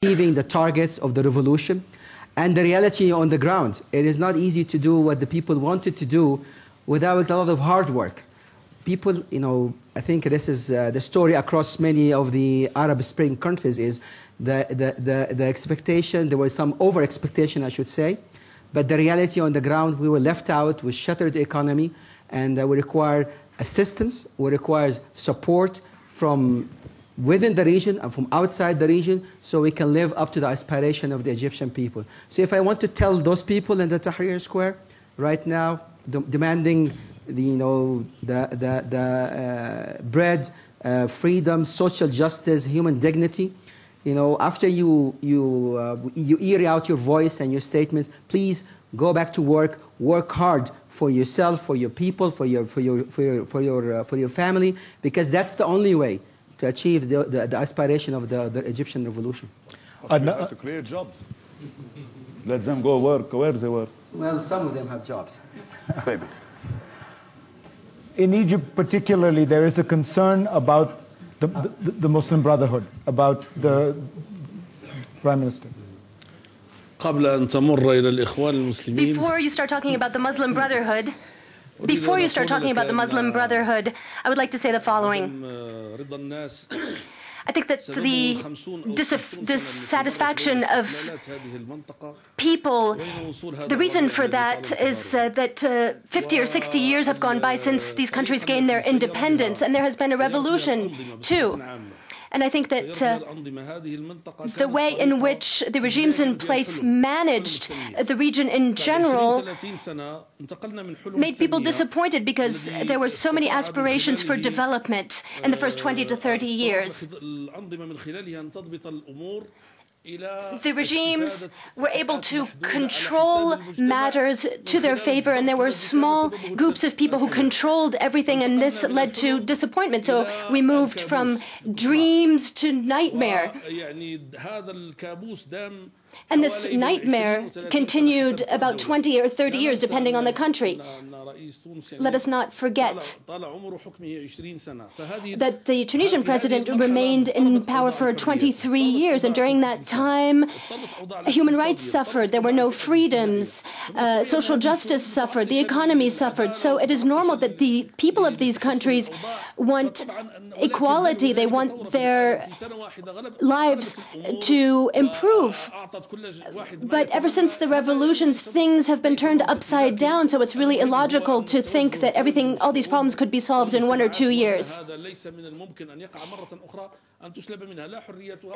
achieving the targets of the revolution and the reality on the ground. It is not easy to do what the people wanted to do without a lot of hard work. People, I think this is the story across many of the Arab Spring countries is the expectation, there was some over-expectation, I should say, but the reality on the ground, we were left out, we shuttered the economy, and we require assistance, we require support from within the region and from outside the region so we can live up to the aspiration of the Egyptian people. So if I want to tell those people in the Tahrir Square right now, demanding bread, freedom, social justice, human dignity, after you air out your voice and your statements, please go back to work, work hard for yourself, for your people, for your family, because that's the only way to achieve the aspiration of the Egyptian revolution. To create jobs. Let them go work where they work. Well, some of them have jobs. Maybe. In Egypt particularly, there is a concern about the Muslim Brotherhood, about the Prime Minister. Before you start talking about the Muslim Brotherhood, I would like to say the following. I think that the dissatisfaction of people, the reason for that is that 50 or 60 years have gone by since these countries gained their independence, and there has been a revolution too. And I think that the way in which the regimes in place managed the region in general made people disappointed because there were so many aspirations for development in the first 20 to 30 years. The regimes were able to control matters to their favor, and there were small groups of people who controlled everything, and this led to disappointment. So we moved from dreams to nightmare. And this nightmare continued about 20 or 30 years, depending on the country. Let us not forget that the Tunisian president remained in power for 23 years, and during that time, human rights suffered. There were no freedoms. Social justice suffered. The economy suffered. So it is normal that the people of these countries want equality. They want their lives to improve. But ever since the revolutions, things have been turned upside down, so it's really illogical to think that all these problems could be solved in 1 or 2 years.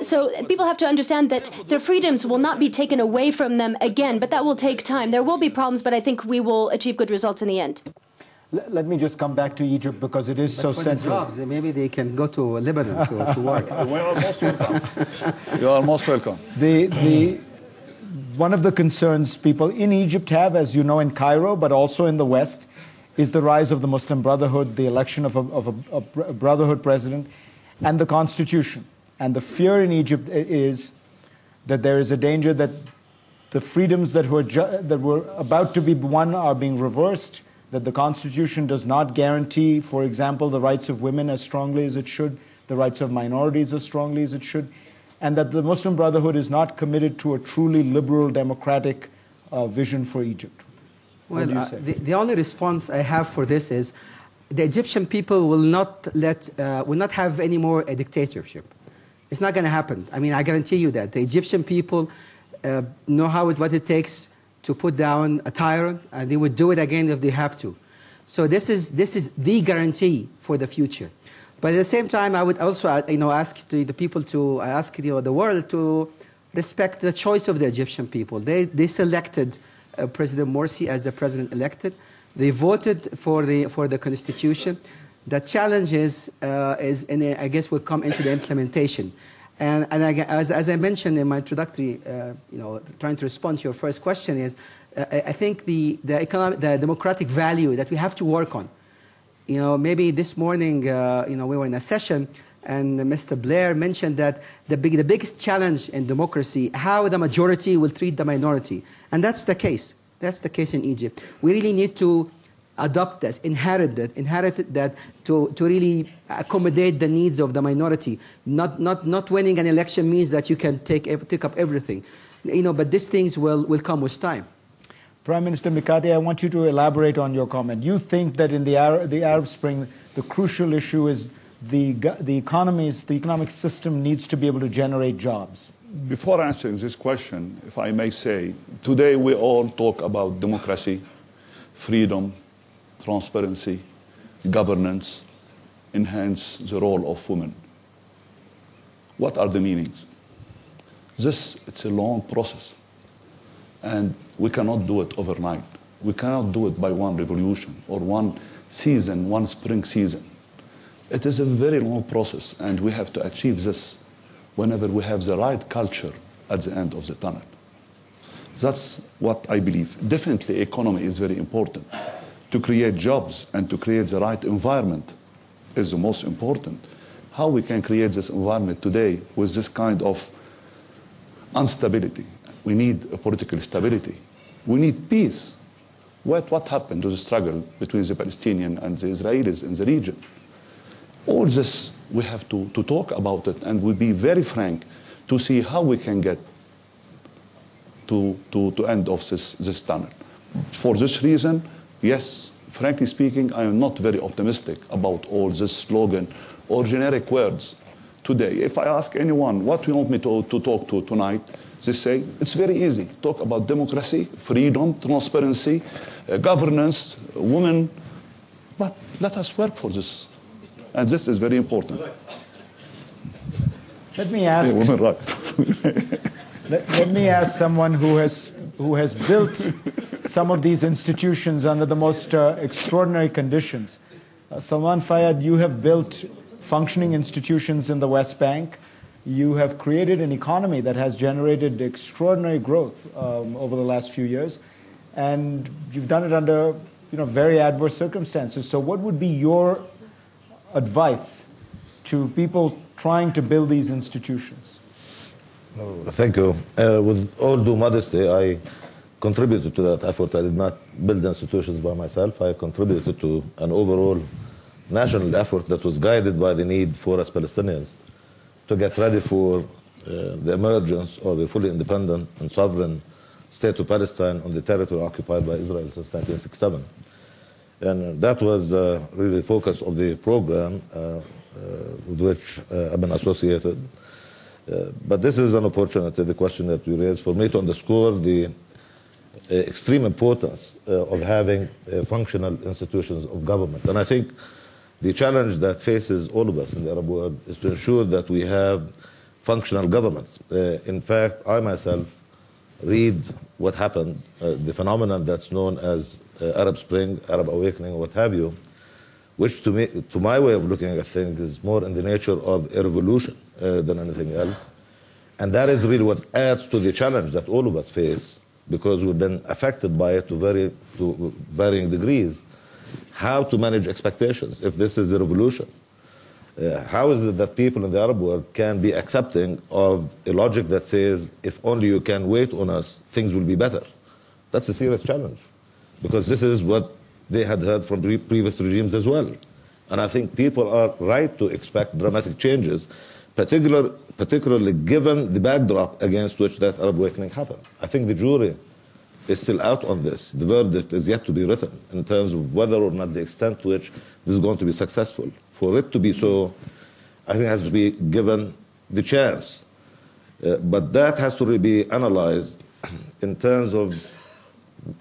So people have to understand that their freedoms will not be taken away from them again, but that will take time. There will be problems, but I think we will achieve good results in the end. Let me just come back to Egypt because it is so central. The jobs, maybe they can go to Lebanon to work. You are most welcome. You are most welcome. One of the concerns people in Egypt have, as you know, in Cairo, but also in the West, is the rise of the Muslim Brotherhood, the election of a Brotherhood president, and the constitution. And the fear in Egypt is that there is a danger that the freedoms that were about to be won are being reversed, that the constitution does not guarantee, for example, the rights of women as strongly as it should, the rights of minorities as strongly as it should, and that the Muslim Brotherhood is not committed to a truly liberal, democratic vision for Egypt. What do you say? The only response I have for this is the Egyptian people will not have any more a dictatorship. It's not going to happen. I mean, I guarantee you that. The Egyptian people know what it takes to put down a tyrant, and they would do it again if they have to. So this is the guarantee for the future. But at the same time, I would also ask the people to the world to respect the choice of the Egyptian people. They selected President Morsi as the president elected. They voted for the constitution. The challenge I guess, will come into the implementation. And as I mentioned in my introductory, trying to respond to your first question is, I think the democratic value that we have to work on. Maybe this morning, we were in a session, and Mr. Blair mentioned that the biggest challenge in democracy, how the majority will treat the minority, and that's the case. That's the case in Egypt. We really need to adopt this, inherit that to really accommodate the needs of the minority. Not winning an election means that you can take up everything, but these things will come with time. Prime Minister Mikati, I want you to elaborate on your comment. You think that in the Arab Spring, the crucial issue is the economic system needs to be able to generate jobs. Before answering this question, if I may say, today we all talk about democracy, freedom, transparency, governance, enhance the role of women. What are the meanings? It's a long process, and we cannot do it overnight. We cannot do it by one revolution or one season, one spring season. It is a very long process, and we have to achieve this whenever we have the right culture at the end of the tunnel. That's what I believe. Definitely, economy is very important. To create jobs and to create the right environment is the most important. How we can create this environment today with this kind of instability? We need a political stability. We need peace. What happened to the struggle between the Palestinians and the Israelis in the region? All this, we have to talk about it, and we'll be very frank to see how we can get to end of this tunnel. For this reason, yes, frankly speaking, I am not very optimistic about all this slogan or generic words today. If I ask anyone what you want me to talk to tonight, they say, it's very easy. Talk about democracy, freedom, transparency, governance, women. But let us work for this. And this is very important. Let me ask. Yeah, women right. Let me ask someone who has built some of these institutions under the most extraordinary conditions. Salman Fayyad, you have built functioning institutions in the West Bank. You have created an economy that has generated extraordinary growth over the last few years, and you've done it under very adverse circumstances. So what would be your advice to people trying to build these institutions? Thank you. With all due modesty, I contributed to that effort. I did not build institutions by myself. I contributed to an overall national effort that was guided by the need for us Palestinians to get ready for the emergence of a fully independent and sovereign state of Palestine on the territory occupied by Israel since 1967. And that was really the focus of the program with which I've been associated. But this is an opportunity, the question that you raised, for me to underscore the extreme importance of having functional institutions of government. And I think the challenge that faces all of us in the Arab world is to ensure that we have functional governments. In fact, I myself read what happened, the phenomenon that's known as Arab Spring, Arab Awakening, what have you, which to me, to my way of looking at things, is more in the nature of a revolution than anything else. And that is really what adds to the challenge that all of us face, because we've been affected by it to varying degrees. How to manage expectations if this is a revolution? How is it that people in the Arab world can be accepting of a logic that says, if only you can wait on us, things will be better? That's a serious challenge, because this is what they had heard from previous regimes as well. And I think people are right to expect dramatic changes, particularly given the backdrop against which that Arab awakening happened. I think the jury is still out on this. The verdict is yet to be written in terms of whether or not the extent to which this is going to be successful. For it to be so, I think it has to be given the chance. But that has to really be analyzed in terms of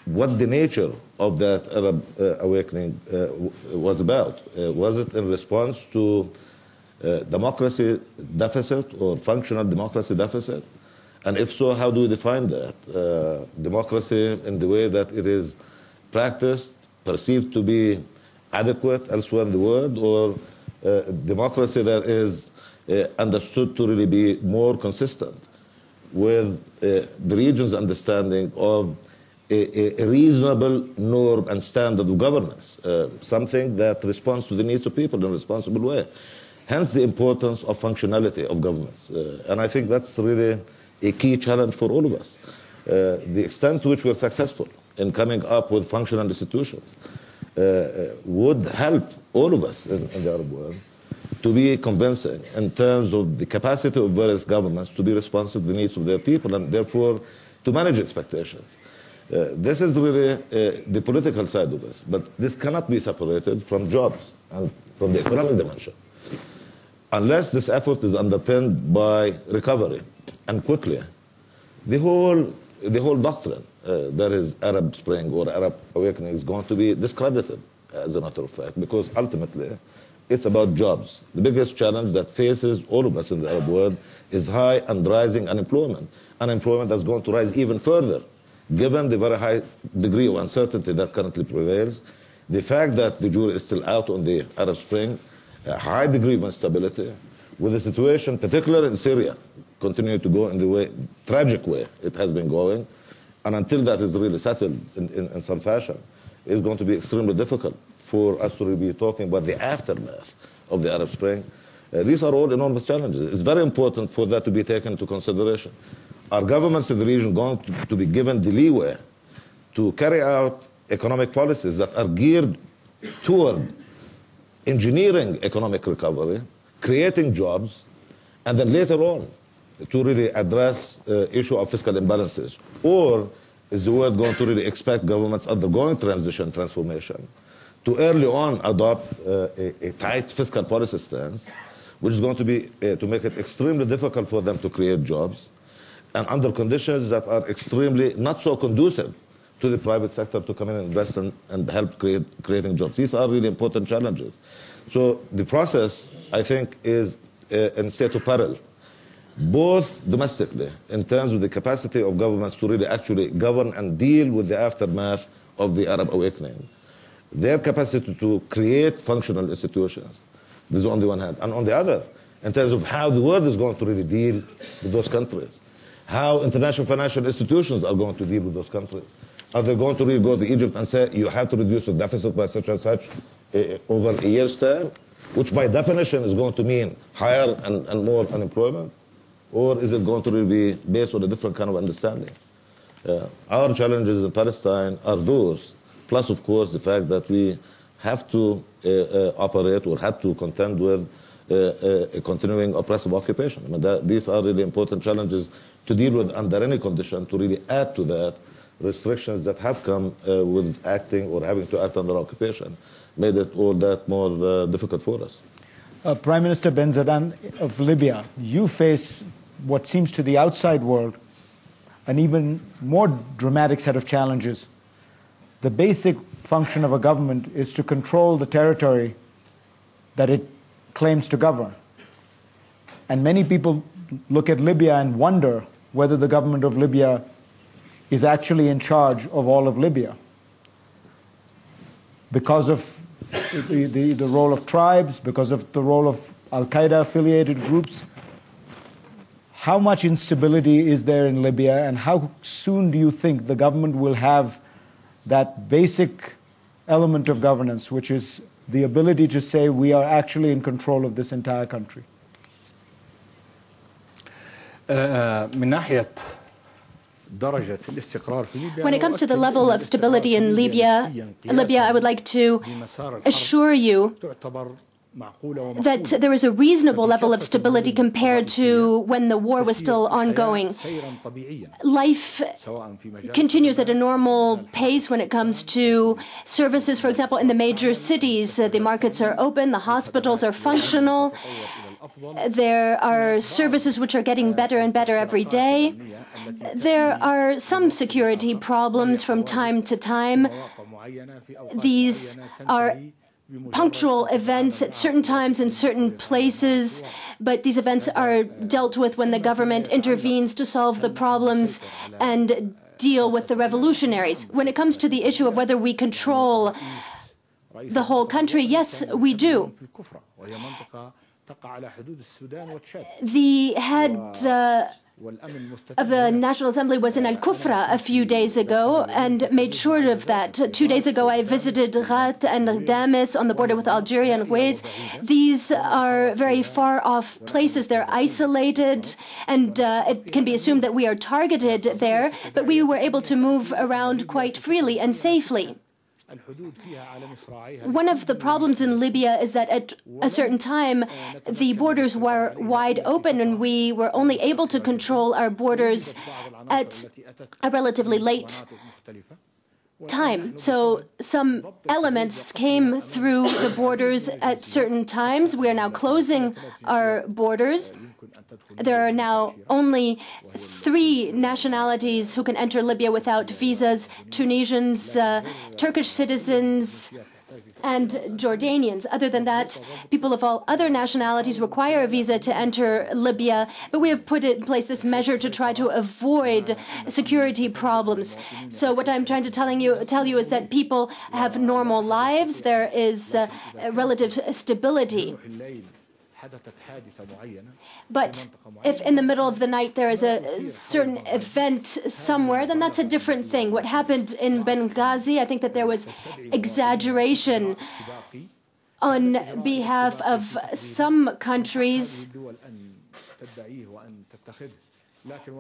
what the nature of that Arab awakening was about. Was it in response to democracy deficit or functional democracy deficit? And if so, how do we define that? Democracy in the way that it is practiced, perceived to be adequate elsewhere in the world, or democracy that is understood to really be more consistent with the region's understanding of a reasonable norm and standard of governance, something that responds to the needs of people in a responsible way. Hence the importance of functionality of governments. And I think that's really a key challenge for all of us. The extent to which we're successful in coming up with functional institutions would help all of us in the Arab world to be convincing in terms of the capacity of various governments to be responsive to the needs of their people and therefore to manage expectations. This is really the political side of this, but this cannot be separated from jobs and from the economic dimension. Unless this effort is underpinned by recovery and quickly, the whole doctrine that is Arab Spring or Arab Awakening is going to be discredited, as a matter of fact, because ultimately it's about jobs. The biggest challenge that faces all of us in the Arab world is high and rising unemployment. Unemployment that's going to rise even further, given the very high degree of uncertainty that currently prevails, the fact that the jury is still out on the Arab Spring, a high degree of instability, with the situation, particularly in Syria, continuing to go in the tragic way it has been going, and until that is really settled in some fashion, it's going to be extremely difficult for us to be talking about the aftermath of the Arab Spring. These are all enormous challenges. It's very important for that to be taken into consideration. Are governments in the region going to be given the leeway to carry out economic policies that are geared toward engineering economic recovery, creating jobs, and then later on to really address the issue of fiscal imbalances? Or is the world going to really expect governments undergoing transformation to early on adopt a tight fiscal policy stance, which is going to be to make it extremely difficult for them to create jobs, and under conditions that are extremely not so conducive to the private sector to come in and invest and help creating jobs? These are really important challenges. So the process, I think, is in state of peril, both domestically, in terms of the capacity of governments to really actually govern and deal with the aftermath of the Arab Awakening, their capacity to create functional institutions. This is on the one hand. And on the other, in terms of how the world is going to really deal with those countries, how international financial institutions are going to deal with those countries. Are they going to really go to Egypt and say, you have to reduce the deficit by such and such over a year's time, which by definition is going to mean higher and more unemployment? Or is it going to really be based on a different kind of understanding? Our challenges in Palestine are those, plus, of course, the fact that we have to operate or had to contend with a continuing oppressive occupation. I mean, these are really important challenges to deal with under any condition, to really add to that restrictions that have come with acting or having to act under occupation, made it all that more difficult for us. Prime Minister Benzadan of Libya, you face what seems to the outside world an even more dramatic set of challenges. The basic function of a government is to control the territory that it claims to govern. And many people look at Libya and wonder whether the government of Libya is actually in charge of all of Libya because of the role of tribes, because of the role of Al-Qaeda-affiliated groups. How much instability is there in Libya, and how soon do you think the government will have that basic element of governance, which is the ability to say we are actually in control of this entire country? When it comes to the level of stability in Libya, I would like to assure you that there is a reasonable level of stability compared to when the war was still ongoing. Life continues at a normal pace when it comes to services. For example, in the major cities, the markets are open, the hospitals are functional. There are services which are getting better and better every day. There are some security problems from time to time. These are punctual events at certain times in certain places, but these events are dealt with when the government intervenes to solve the problems and deal with the revolutionaries. When it comes to the issue of whether we control the whole country, yes, we do. The head of the National Assembly was in Al-Kufra a few days ago and made sure of that. 2 days ago, I visited Ghat and Damas on the border with Algeria and Huez. These are very far-off places. They're isolated, and it can be assumed that we are targeted there, but we were able to move around quite freely and safely. One of the problems in Libya is that at a certain time, the borders were wide open, and we were only able to control our borders at a relatively late time. So some elements came through the borders at certain times. We are now closing our borders. There are now only 3 nationalities who can enter Libya without visas: Tunisians, Turkish citizens, and Jordanians. Other than that, people of all other nationalities require a visa to enter Libya, but we have put in place this measure to try to avoid security problems. So what I'm trying to tell you is that people have normal lives. There is relative stability. But if in the middle of the night there is a certain event somewhere, then that's a different thing. What happened in Benghazi, I think that there was exaggeration on behalf of some countries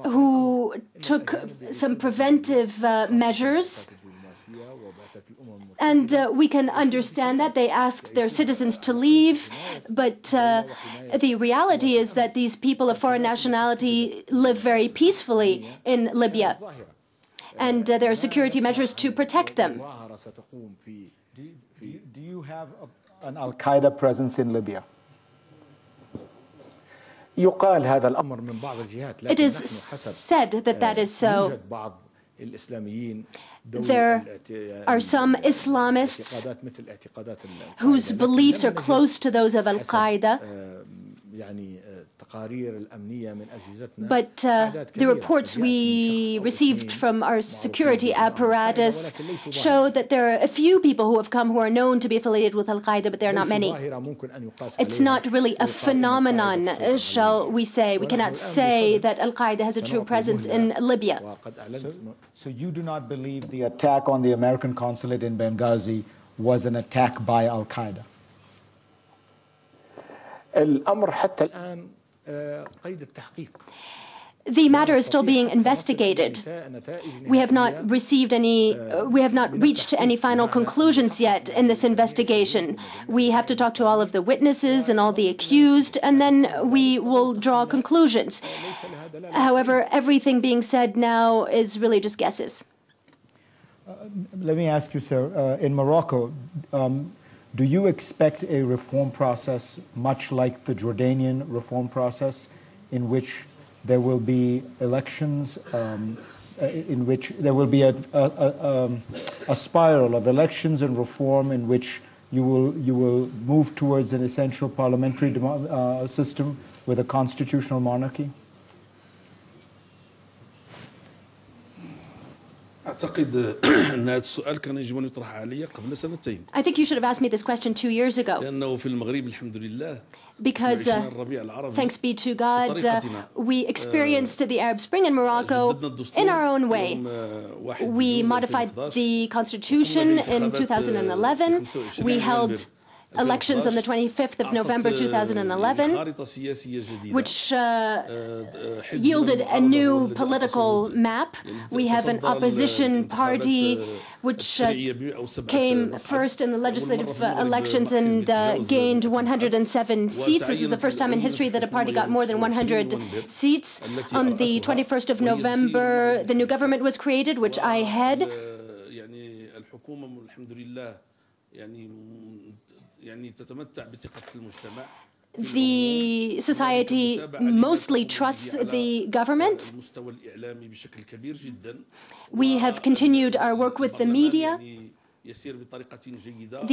who took some preventive measures. And we can understand that they asked their citizens to leave, but the reality is that these people of foreign nationality live very peacefully in Libya, and there are security measures to protect them. Do you have an Al-Qaeda presence in Libya? It is said that that is so. There are some Islamists whose beliefs are close to those of Al-Qaeda. But the reports we received from our security apparatus show that there are a few people who have come who are known to be affiliated with Al-Qaeda, but there are not many. It's not really a phenomenon, shall we say. We cannot say that Al-Qaeda has a true presence in Libya. So you do not believe the attack on the American consulate in Benghazi was an attack by Al-Qaeda? The matter is still being investigated. We have not reached any final conclusions yet in this investigation. We have to talk to all of the witnesses and all the accused, and then we will draw conclusions. However, everything being said now is really just guesses. Let me ask you, sir, in Morocco, do you expect a reform process much like the Jordanian reform process, in which there will be elections, in which there will be a spiral of elections and reform, in which you will move towards an essential parliamentary system with a constitutional monarchy? أعتقد أن هذا السؤال كان يجب أن يطرح علي قبل سنتين. I think you should have asked me this question 2 years ago. لأنه في المغرب الحمد لله. Because, thanks be to God, we experienced the Arab Spring in Morocco in our own way. We modified the constitution in 2011. We held elections on the 25th of November 2011, which yielded a new political map. We have an opposition party which came first in the legislative elections and gained 107 seats. This is the first time in history that a party got more than 100 seats. On the 21st of November, the new government was created, which I head. The society mostly trusts the government. We have continued our work with the media.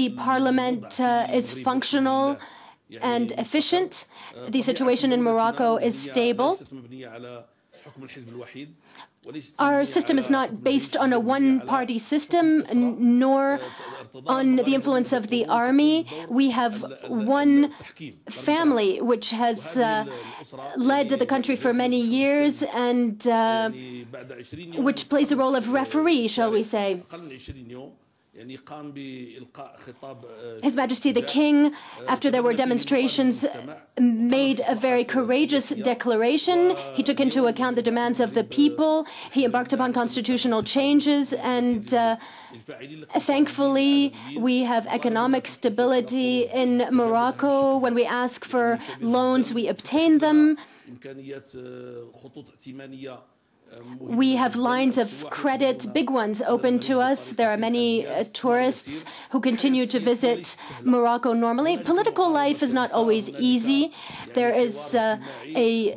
The parliament is functional and efficient. The situation in Morocco is stable. Our system is not based on a one-party system, nor on the influence of the army. We have one family which has led the country for many years and which plays the role of referee, shall we say. يعني قام بإلقاء خطاب His Majesty the King, after there were demonstrations, made a very courageous declaration. He took into account the demands of the people. He embarked upon constitutional changes, and thankfully, we have economic stability in Morocco. When we ask for loans, we obtain them. إمكانيات خطوط ائتمانية. We have lines of credit, big ones, open to us. There are many tourists who continue to visit Morocco normally. Political life is not always easy. There is a